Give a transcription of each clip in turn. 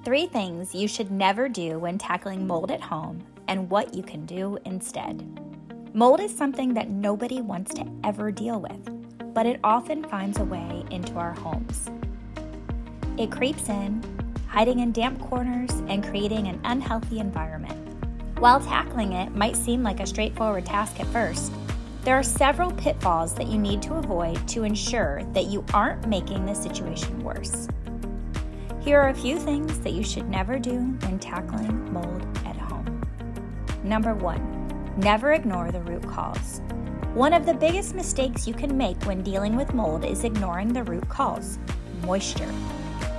3 things you should never do when tackling mold at home and what you can do instead. Mold is something that nobody wants to ever deal with, but it often finds a way into our homes. It creeps in, hiding in damp corners and creating an unhealthy environment. While tackling it might seem like a straightforward task at first, there are several pitfalls that you need to avoid to ensure that you aren't making the situation worse. Here are a few things that you should never do when tackling mold at home. Number 1, never ignore the root cause. One of the biggest mistakes you can make when dealing with mold is ignoring the root cause, moisture.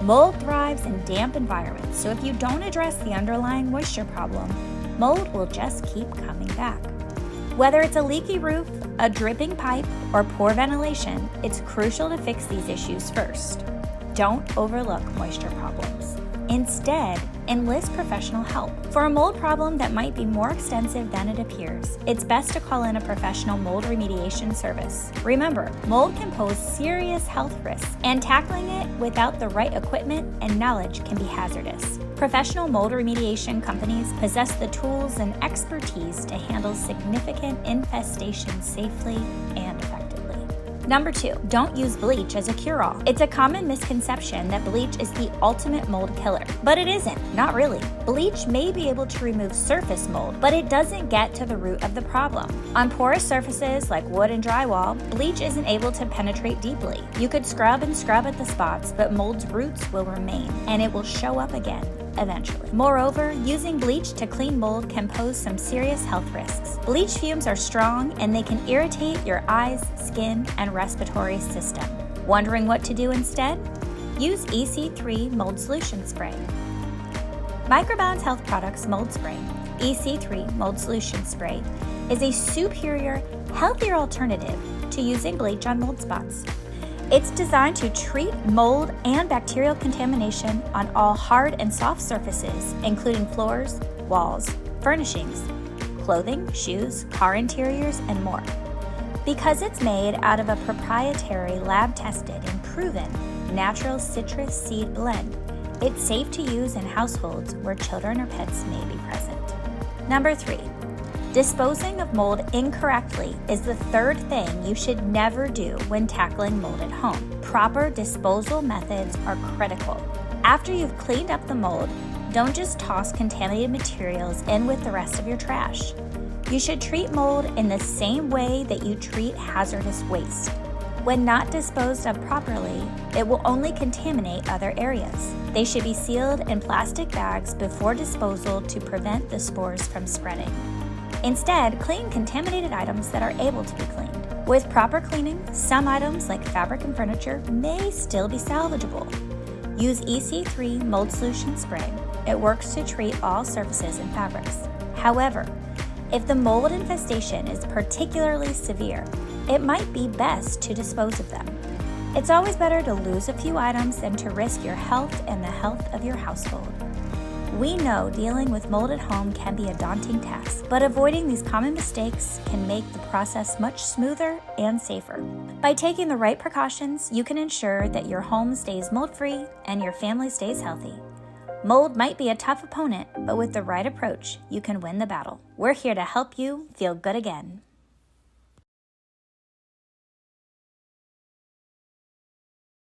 Mold thrives in damp environments, so if you don't address the underlying moisture problem, mold will just keep coming back. Whether it's a leaky roof, a dripping pipe, or poor ventilation, it's crucial to fix these issues first. Don't overlook moisture problems. Instead, enlist professional help. For a mold problem that might be more extensive than it appears, it's best to call in a professional mold remediation service. Remember, mold can pose serious health risks, and tackling it without the right equipment and knowledge can be hazardous. Professional mold remediation companies possess the tools and expertise to handle significant infestations safely and effectively. Number 2, don't use bleach as a cure-all. It's a common misconception that bleach is the ultimate mold killer, but it isn't, not really. Bleach may be able to remove surface mold, but it doesn't get to the root of the problem. On porous surfaces like wood and drywall, bleach isn't able to penetrate deeply. You could scrub and scrub at the spots, but mold's roots will remain, and it will show up again eventually. Moreover, using bleach to clean mold can pose some serious health risks. Bleach fumes are strong and they can irritate your eyes, skin, and respiratory system. Wondering what to do instead? Use EC3 Mold Solution Spray. Microbound's Health Products Mold Spray, EC3 Mold Solution Spray, is a superior, healthier alternative to using bleach on mold spots. It's designed to treat mold and bacterial contamination on all hard and soft surfaces, including floors, walls, furnishings, clothing, shoes, car interiors, and more. Because it's made out of a proprietary lab-tested and proven natural citrus seed blend, it's safe to use in households where children or pets may be present. Number 3. Disposing of mold incorrectly is the 3rd thing you should never do when tackling mold at home. Proper disposal methods are critical. After you've cleaned up the mold, don't just toss contaminated materials in with the rest of your trash. You should treat mold in the same way that you treat hazardous waste. When not disposed of properly, it will only contaminate other areas. They should be sealed in plastic bags before disposal to prevent the spores from spreading. Instead, clean contaminated items that are able to be cleaned. With proper cleaning, some items like fabric and furniture may still be salvageable. Use EC3 Mold Solution Spray. It works to treat all surfaces and fabrics. However, if the mold infestation is particularly severe, it might be best to dispose of them. It's always better to lose a few items than to risk your health and the health of your household. We know dealing with mold at home can be a daunting task, but avoiding these common mistakes can make the process much smoother and safer. By taking the right precautions, you can ensure that your home stays mold-free and your family stays healthy. Mold might be a tough opponent, but with the right approach, you can win the battle. We're here to help you feel good again.